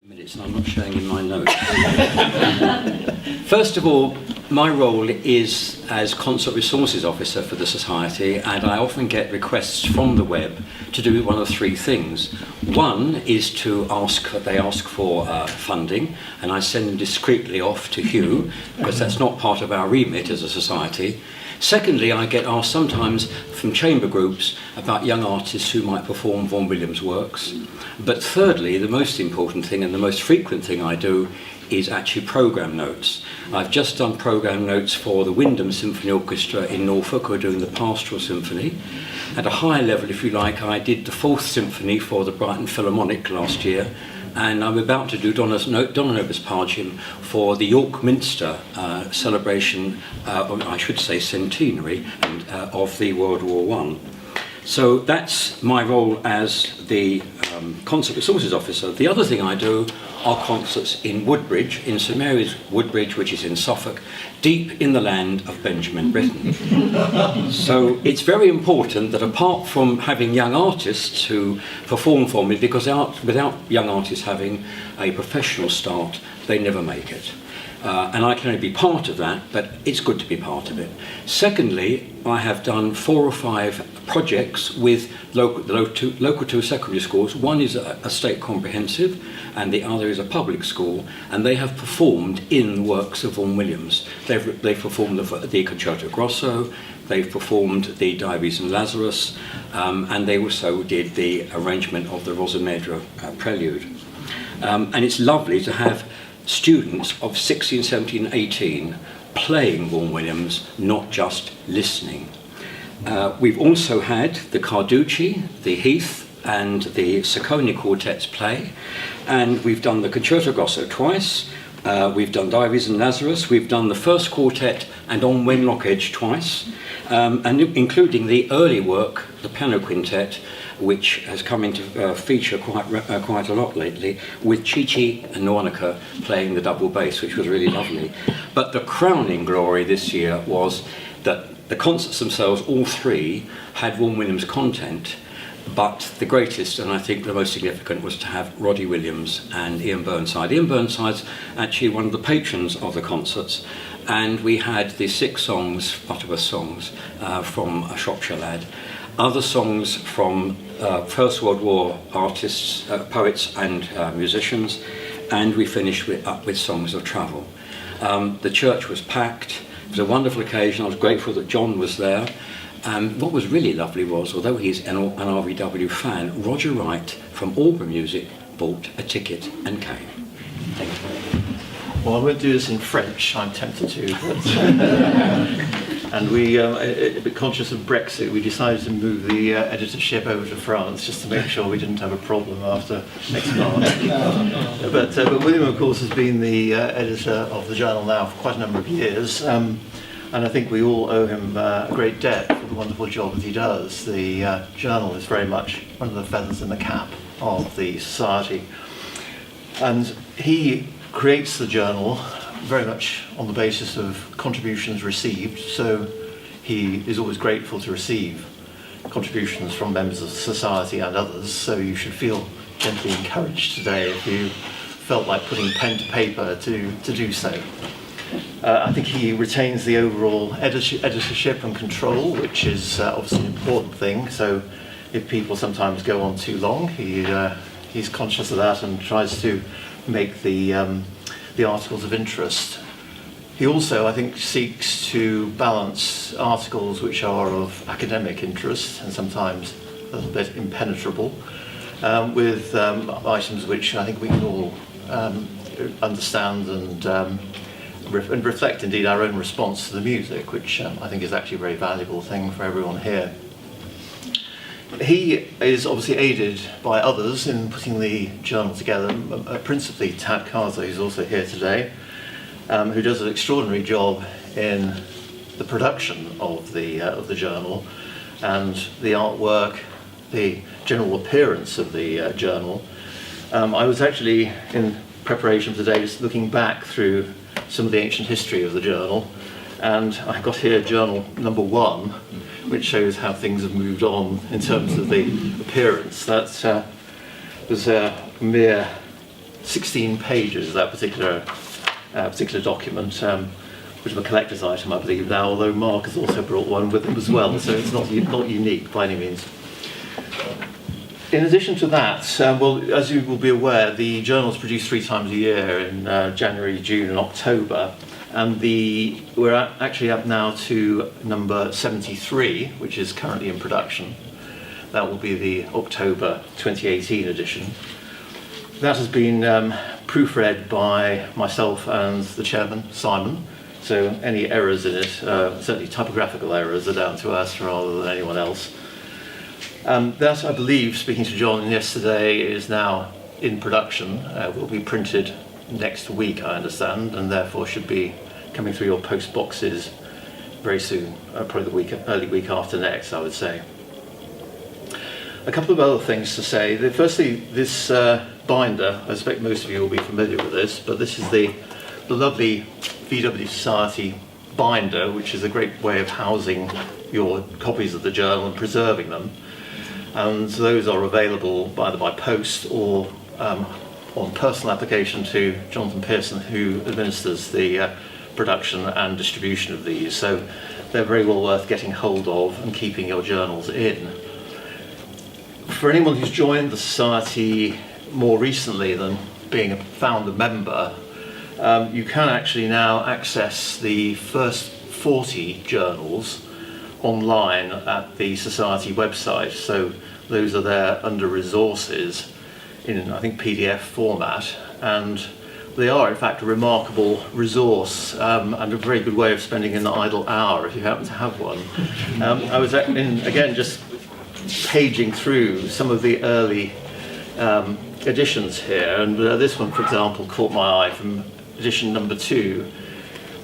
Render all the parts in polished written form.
Minutes, and I'm not showing in my notes. First of all, my role is as Concert Resources Officer for the Society, and I often get requests from the web to do one of three things. One is to they ask for funding, and I send them discreetly off to Hugh, because that's not part of our remit as a society. Secondly, I get asked sometimes from chamber groups about young artists who might perform Vaughan Williams works. But thirdly, the most important thing and the most frequent thing I do is actually programme notes. I've just done programme notes for the Wyndham Symphony Orchestra in Norfolk, who are doing the Pastoral Symphony. At a higher level, if you like, I did the 4th Symphony for the Brighton Philharmonic last year, and I'm about to do Donna Nobis Pagem for the York Minster celebration, I should say centenary, of the World War I. So that's my role as the Concert Resources Officer. The other thing I do are concerts in Woodbridge, in St Mary's Woodbridge, which is in Suffolk, deep in the land of Benjamin Britten. So it's very important that apart from having young artists who perform for me, because without young artists having a professional start, they never make it. And I can only be part of that, but it's good to be part of it. Secondly, I have done 4 or 5 projects with local two secondary schools. One is a state comprehensive, and the other is a public school, and they have performed in works of Vaughan Williams. They've performed the Concerto Grosso, they've performed the Dives and Lazarus, and they also did the arrangement of the Rosamedra Prelude. And it's lovely to have students of 16, 17, 18 playing Vaughan Williams, not just listening. We've also had the Carducci, the Heath and the Sacconi quartets play, and we've done the Concerto Grosso twice, we've done Dives and Lazarus, we've done the first quartet and On Wenlock Edge twice, and including the early work, the piano quintet, which has come into feature quite a lot lately, with Chichi and Noanica playing the double bass, which was really lovely. But the crowning glory this year was that the concerts themselves, all 3, had Vaughan Williams content, but the greatest, and I think the most significant, was to have Roddy Williams and Ian Burnside. Ian Burnside's actually one of the patrons of the concerts, and we had the 6 songs, Butterworth songs, from A Shropshire Lad, other songs from First World War artists, poets and musicians, and we finished up with songs of travel. The church was packed. It was a wonderful occasion. I was grateful that John was there. What was really lovely was, although he's an RVW fan, Roger Wright from Auburn Music bought a ticket and came. Thank you. Well, I won't do this in French, I'm tempted to, but and we, a bit conscious of Brexit, we decided to move the editorship over to France just to make sure we didn't have a problem after next March. But William, of course, has been the editor of the journal now for quite a number of years, and I think we all owe him a great debt for the wonderful job that he does. The journal is very much one of the feathers in the cap of the Society, and he creates the journal very much on the basis of contributions received, so he is always grateful to receive contributions from members of the Society and others, so you should feel gently encouraged today if you felt like putting pen to paper to do so. I think he retains the overall editorship and control, which is obviously an important thing, so if people sometimes go on too long, he's conscious of that and tries to make the articles of interest. He also, I think, seeks to balance articles which are of academic interest and sometimes a little bit impenetrable with items which I think we can all understand and reflect indeed our own response to the music, which I think is actually a very valuable thing for everyone here. He is obviously aided by others in putting the journal together, principally Tad Kaza, who's also here today, who does an extraordinary job in the production of the journal and the artwork, the general appearance of the journal. I was actually, in preparation for today, just looking back through some of the ancient history of the journal, and I got here journal number 1, which shows how things have moved on in terms of the appearance. That was a mere 16 pages, that particular document, which is a collector's item, I believe now, although Mark has also brought one with him as well, so it's not unique by any means. In addition to that, well, as you will be aware, the journal is produced 3 times a year in January, June and October, and we're actually up now to number 73, which is currently in production. That will be the October 2018 edition. That has been proofread by myself and the chairman, Simon, so any errors in it, certainly typographical errors, are down to us rather than anyone else. That, I believe, speaking to John yesterday, is now in production, will be printed next week, I understand, and therefore should be coming through your post boxes very soon, probably the early week after next, I would say. A couple of other things to say. Firstly, this binder, I expect most of you will be familiar with this, but this is the lovely VW Society binder, which is a great way of housing your copies of the journal and preserving them. And those are available either by post or on personal application to Jonathan Pearson, who administers the production and distribution of these. So they're very well worth getting hold of and keeping your journals in. For anyone who's joined the Society more recently than being a founder member, you can actually now access the first 40 journals online at the Society website. So those are there under resources in, I think, PDF format, and they are in fact a remarkable resource and a very good way of spending an idle hour if you happen to have one. I was again just paging through some of the early editions here, and this one, for example, caught my eye from edition number 2,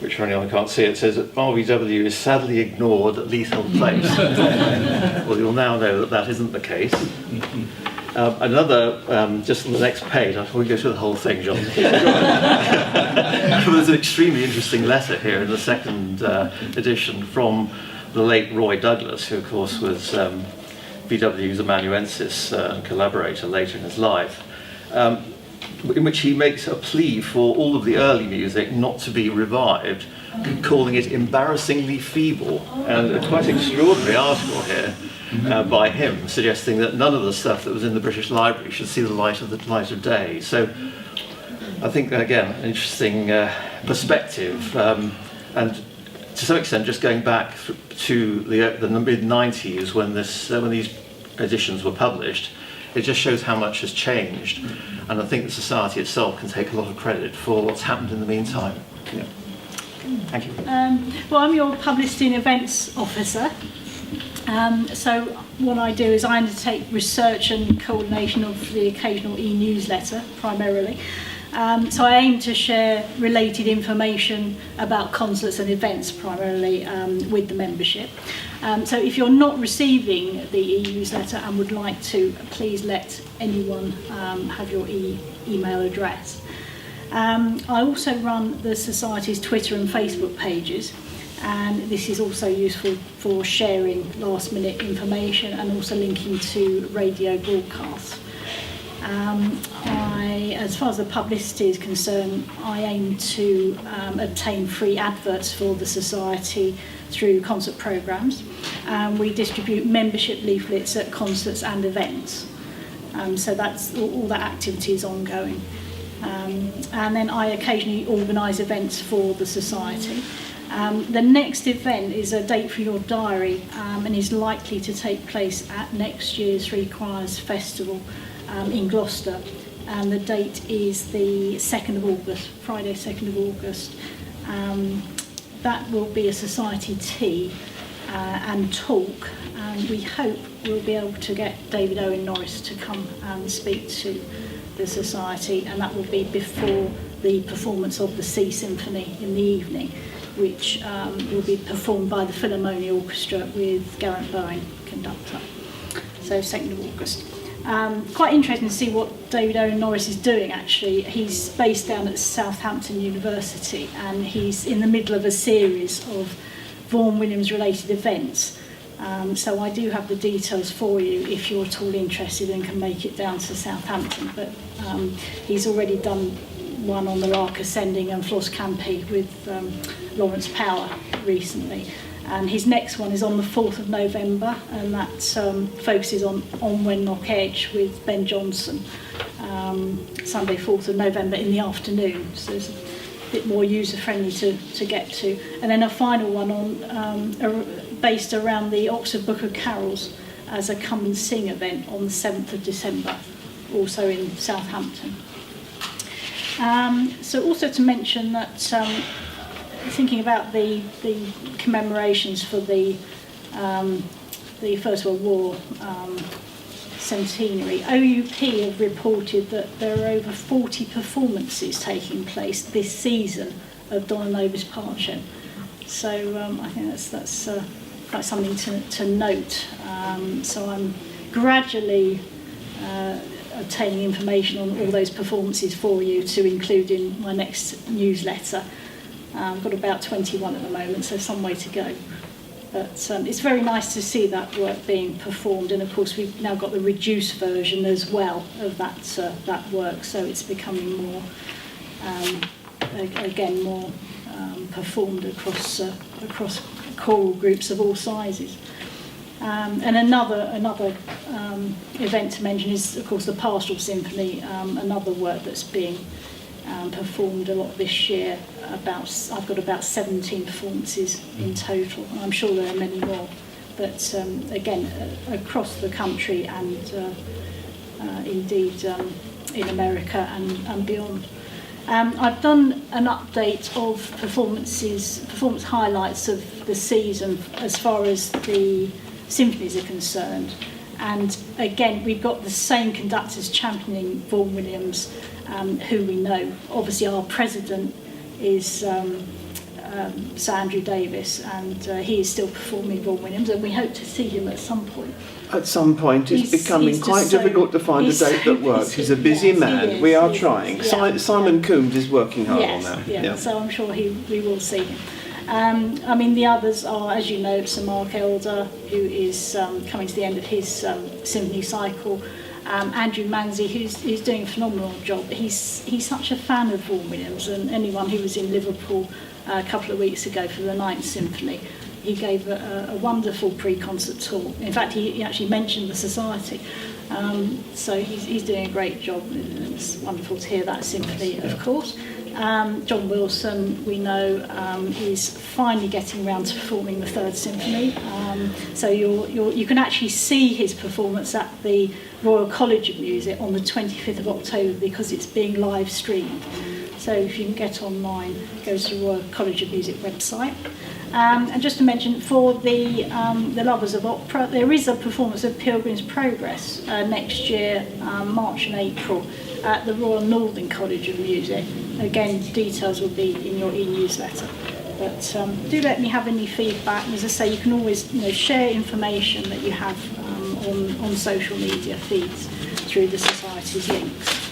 which for anyone who can't see it says that RVW is sadly ignored at Lethal Place. Well, you'll now know that that isn't the case. Another, just on the next page, I won't go through the whole thing, John. There's an extremely interesting letter here in the second edition from the late Roy Douglas, who of course was VW's amanuensis and collaborator later in his life, in which he makes a plea for all of the early music not to be revived, calling it embarrassingly feeble, and a quite extraordinary article here by him, suggesting that none of the stuff that was in the British Library should see the light of day. So I think, again, an interesting perspective, and to some extent just going back to the mid-90s when these editions were published, it just shows how much has changed, and I think the Society itself can take a lot of credit for what's happened in the meantime. Yeah. Thank you. Well, I'm your Publicity and Events Officer. So what I do is I undertake research and coordination of the occasional e-newsletter, primarily. So I aim to share related information about concerts and events, primarily with the membership. So if you're not receiving the e-newsletter and would like to, please let anyone have your email address. I also run the Society's Twitter and Facebook pages, and this is also useful for sharing last-minute information and also linking to radio broadcasts. As far as the publicity is concerned, I aim to obtain free adverts for the Society through concert programmes. We distribute membership leaflets at concerts and events. So that's all that activity is ongoing. And then I occasionally organise events for the Society. The next event is a date for your diary and is likely to take place at next year's Three Choirs Festival in Gloucester, and the date is the 2nd of August, Friday 2nd of August. That will be a Society tea and talk, and we hope we'll be able to get David Owen Norris to come and speak to the Society, and that will be before the performance of the Sea Symphony in the evening, which will be performed by the Philharmonia Orchestra with Garrett Bowen, conductor. So 2nd of August. Quite interesting to see what David Owen Norris is doing, actually. He's based down at Southampton University, and he's in the middle of a series of Vaughan Williams related events, So I do have the details for you if you're at all interested and can make it down to Southampton. But he's already done one on the Lark Ascending and Floss Campi with Lawrence Power recently. And his next one is on the 4th of November, and that focuses on Wenlock Edge with Ben Johnson, Sunday 4th of November in the afternoon. So it's a bit more user-friendly to get to. And then a final one on based around the Oxford Book of Carols as a Come and Sing event on the 7th of December, also in Southampton. So also to mention that thinking about the commemorations for the First World War centenary, OUP have reported that there are over 40 performances taking place this season of Donna Novis Pace. So I think that's quite something to note. So I'm gradually obtaining information on all those performances for you to include in my next newsletter. I've got about 21 at the moment, so some way to go. But it's very nice to see that work being performed, and of course we've now got the reduced version as well of that work, so it's becoming more, again, more performed across choral groups of all sizes. And another event to mention is, of course, the Pastoral Symphony, another work that's being performed a lot this year. I've got about 17 performances in total. I'm sure there are many more, but again, across the country and indeed in America and beyond. I've done an update of performance highlights of the season as far as the symphonies are concerned. And again, we've got the same conductors championing Vaughan Williams, who we know. Obviously, our president is Sir Andrew Davis, and he is still performing Vaughan Williams, and we hope to see him at some point. At some point, it's becoming quite difficult to find a date that works. He's a busy man. We are trying. Simon Coombs is working hard on that. Yeah, so I'm sure we will see him. I mean, the others are, as you know, Sir Mark Elder, who is coming to the end of his symphony cycle. Andrew Manzi, who's doing a phenomenal job. He's such a fan of Vaughan Williams, and anyone who was in Liverpool a couple of weeks ago for the 9th Symphony, he gave a wonderful pre-concert talk. In fact, he actually mentioned the society. So he's doing a great job. It's wonderful to hear that symphony, of course. John Wilson, we know, is finally getting around to performing the 3rd Symphony. So you can actually see his performance at the Royal College of Music on the 25th of October because it's being live streamed. So if you can get online, go to the Royal College of Music website. And just to mention, for the lovers of opera, there is a performance of Pilgrim's Progress next year, March and April, at the Royal Northern College of Music. Again, details will be in your e-newsletter. But do let me have any feedback. And as I say, you can always share information that you have on social media feeds through the Society's links.